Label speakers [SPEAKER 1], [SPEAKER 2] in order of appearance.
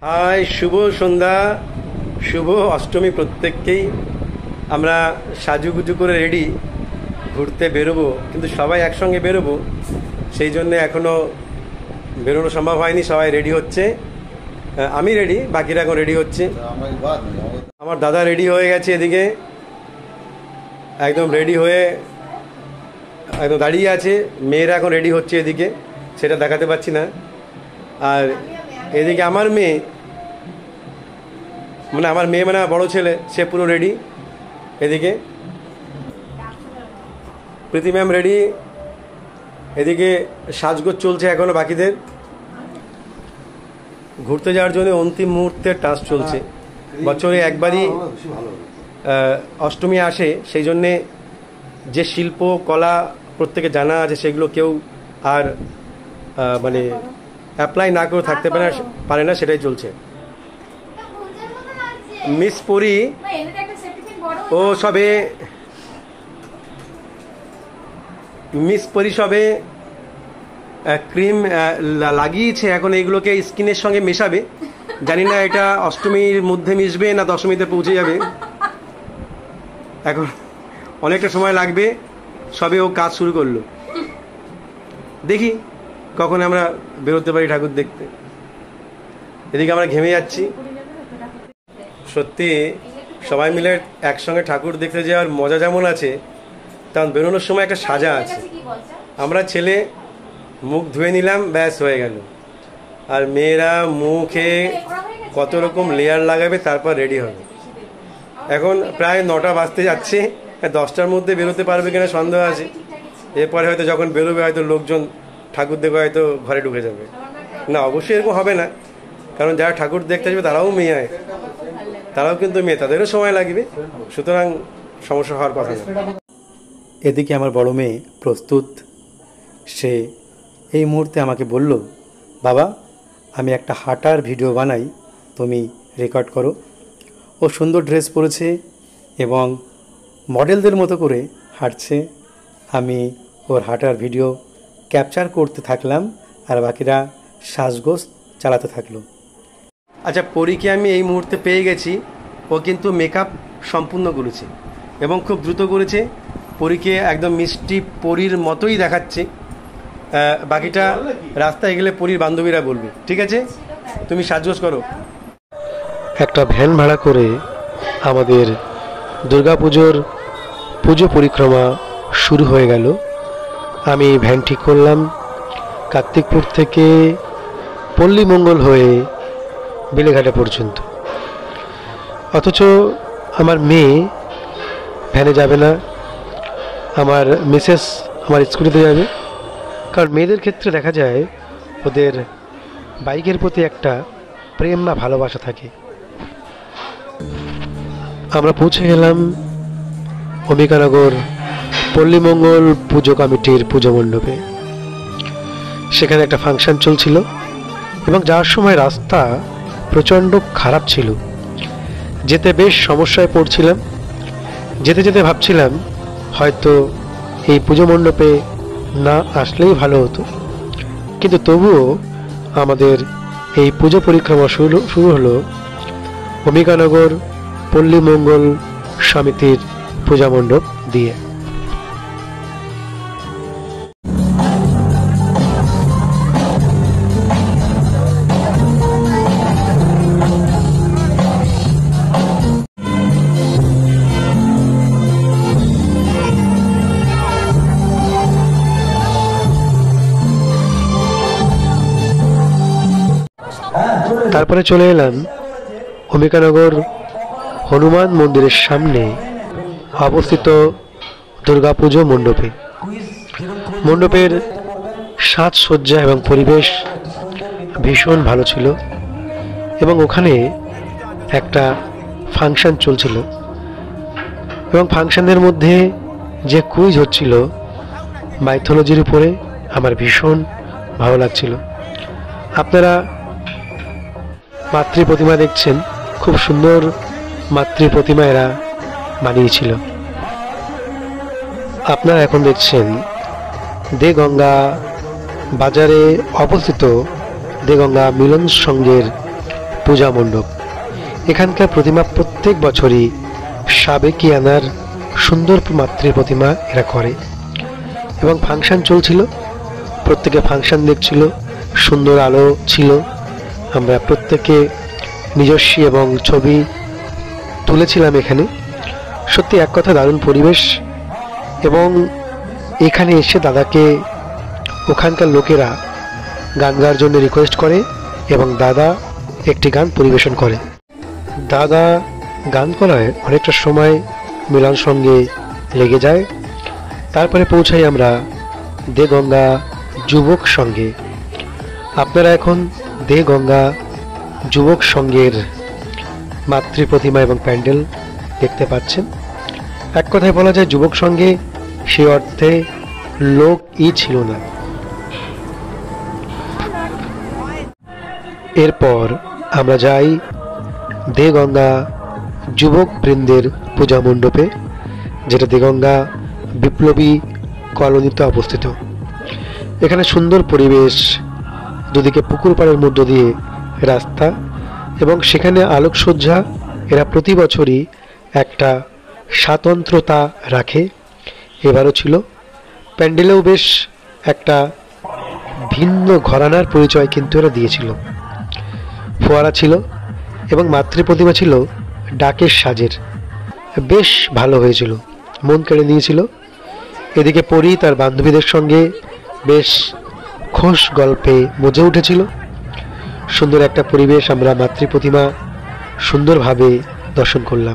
[SPEAKER 1] High, শুভ সন্ধ্যা, শুভ অষ্টমী প্রত্যেককেই। আমরা সাজুগুজু করে রেডি, ঘুরতে বেরোবো, কিন্তু সবাই একসঙ্গে বেরোবো, সেই জন্য এখনও বেরোনো সম্ভব হয়নি। সবাই রেডি হচ্ছে, আমি রেডি, বাকিরা এখন রেডি হচ্ছে। আমার দাদা রেডি হয়ে গেছে এদিকে, একদম রেডি হয়ে একদম দাঁড়িয়ে আছে। মেয়েরা এখন রেডি হচ্ছে এদিকে, সেটা দেখাতে পাচ্ছি না। আর এদিকে আমার মেয়ে মানে বড় ছেলে, সে পুরো রেডি। এদিকে প্রীতি ম্যাম রেডি, এদিকে সাজগোজ চলছে এখনো বাকিদের। ঘুরতে যাওয়ার জন্য অন্তিম মুহূর্তের টাস্ক চলছে। বছরে একবারই অষ্টমী আসে, সেই জন্যে যে শিল্প কলা প্রত্যেকে জানা আছে সেগুলো কেউ আর মানে অ্যাপ্লাই না করে থাকতে পারে না, সেটাই চলছে। মিস পরি সবে ক্রিম লাগিয়েছে, এখন এইগুলোকে স্কিনের সঙ্গে মেশাবে। জানি না এটা অষ্টমীর মধ্যে মিশবে না দশমীতে পৌঁছে যাবে, এখন অনেকটা সময় লাগবে। সবে ও কাজ শুরু করলো, দেখি কখন আমরা বেরোতে পারি ঠাকুর দেখতে। এদিকে আমরা ঘেমে যাচ্ছি। সত্যি সবাই মিলে একসঙ্গে ঠাকুর দেখতে যাওয়ার মজা যেমন আছে, তেমন বেরোনোর সময় একটা সাজা আছে। আমরা ছেলে মুখ ধুয়ে নিলাম, ব্যাস হয়ে গেল। আর মেয়েরা মুখে কত রকম লেয়ার লাগাবে, তারপর রেডি হবে। এখন প্রায় 9টা বাজতে যাচ্ছে, 10টার মধ্যে বেরোতে পারবে কিনা সন্দেহ আছে। এরপরে হয়তো যখন বেরোবে হয়তো লোকজন ঠাকুর দেখে হয়তো ঘরে ঢুকে যাবে। না, অবশ্যই এরকম হবে না, কারণ যারা ঠাকুর দেখতে আসবে তারাও মেয়ে, তারাও কিন্তু মেয়ে, তাদেরও সময় লাগবে, সুতরাং সমস্যা হওয়ার কথা না। এদিকে আমার বড় মেয়ে প্রস্তুত। সে এই মুহূর্তে আমাকে বলল, বাবা আমি একটা হাঁটার ভিডিও বানাই, তুমি রেকর্ড করো। ও সুন্দর ড্রেস পরেছে এবং মডেলদের মতো করে হাঁটছে। আমি ওর হাঁটার ভিডিও ক্যাপচার করতে থাকলাম, আর বাকিরা সাজগোজ চালাতে থাকলো। আচ্ছা, পরীকে আমি এই মুহূর্তে পেয়ে গেছি। ও কিন্তু মেকআপ সম্পূর্ণ করেছে এবং খুব দ্রুত করেছে। পরীকে একদম মিষ্টি পরীর মতোই দেখাচ্ছে। বাকিটা রাস্তায় গেলে পরীর বান্ধবীরা বলবে। ঠিক আছে, তুমি সাজগোজ করো। একটা ভ্যান ভাড়া করে আমাদের দুর্গাপুজোর পুজো পরিক্রমা শুরু হয়ে গেল। আমি ভ্যান ঠিক করলাম কার্তিকপুর থেকে পল্লীমঙ্গল হয়ে বেলেঘাটা পর্যন্ত। অথচ আমার মেয়ে ভ্যানে যাবে না, আমার মিসেস আমার স্কুটিতে যাবে। কারণ মেয়েদের ক্ষেত্রে দেখা যায় ওদের বাইকের প্রতি একটা প্রেম বা ভালোবাসা থাকে। আমরা পৌঁছে গেলাম অম্বিকানগর পল্লীমঙ্গল পুজো কমিটির পুজো মণ্ডপে। সেখানে একটা ফাংশন চলছিল এবং যাওয়ার সময় রাস্তা প্রচণ্ড খারাপ ছিল, যেতে বেশ সমস্যায় পড়ছিলাম। যেতে যেতে ভাবছিলাম হয়তো এই পুজো মণ্ডপে না আসলেই ভালো হতো, কিন্তু তবুও আমাদের এই পুজো পরিক্রমা শুরু হলো অম্বিকানগর পল্লীমঙ্গল সমিতির পূজা মণ্ডপ দিয়ে। তারপরে চলে এলাম অম্বিকানগর হনুমান মন্দিরের সামনে অবস্থিত দুর্গাপুজো মণ্ডপে। মণ্ডপের সাজসজ্জা এবং পরিবেশ ভীষণ ভালো ছিল এবং ওখানে একটা ফাংশন চলছিল এবং ফাংশনের মধ্যে যে কুইজ হচ্ছিল মাইথোলজির উপরে, আমার ভীষণ ভালো লাগছিল। আপনারা মাতৃ প্রতিমা দেখছেন, খুব সুন্দর মাতৃ প্রতিমা এরা বানিয়েছিল। আপনারা এখন দেখছেন দেগঙ্গা বাজারে অবস্থিত দেগঙ্গা মিলন সংঘের
[SPEAKER 2] পূজা মণ্ডপ। এখানকার প্রতিমা প্রত্যেক বছরই সাবেকিয়ানার সুন্দর মাতৃ প্রতিমা এরা করে এবং ফাংশন চলছিল, প্রত্যেকে ফাংশন দেখছিল, সুন্দর আলো ছিল। আমরা প্রত্যেকে নিজস্ব এবং ছবি তুলেছিলাম এখানে। সত্যি এক কথা দারুণ পরিবেশ। এবং এখানে এসে দাদাকে ওখানকার লোকেরা গান গাওয়ার জন্য রিকোয়েস্ট করে এবং দাদা একটি গান পরিবেশন করে। দাদা গান করায় অনেকটা সময় মিলন সঙ্গে লেগে যায়। তারপরে পৌঁছাই আমরা দেগঙ্গা যুবক সঙ্গে। আপনারা এখন দেগঙ্গা যুবক সঙ্গের মাতৃ প্রতিমা এবং প্যান্ডেল দেখতে পাচ্ছেন। এক কথায় বলা যায় যুবক সঙ্গে সেই অর্থে লোকই ছিল না। এরপর আমরা যাই দেগঙ্গা যুবক বৃন্দের পূজা মণ্ডপে, যেটা দেগঙ্গা বিপ্লবী কলোনিতে অবস্থিত। এখানে সুন্দর পরিবেশ, দুদিকে পুকুর পাড়ের মধ্য দিয়ে রাস্তা এবং সেখানে আলোকসজ্জা। এরা প্রতি বছরই একটা স্বাতন্ত্রতা রাখে, এবারও ছিল। প্যান্ডেলেও বেশ একটা ভিন্ন ঘরানার পরিচয় কিন্তু এরা দিয়েছিল। ফোয়ারা ছিল এবং মাতৃ প্রতিমা ছিল ডাকের সাজের, বেশ ভালো হয়েছিল, মন কেড়ে নিয়েছিল। এদিকে পরি তার বান্ধবীদের সঙ্গে বেশ খোশ গল্পে মজে উঠেছিল। সুন্দর একটা পরিবেশ, আমরা মাতৃ প্রতিমা সুন্দরভাবে দর্শন করলাম।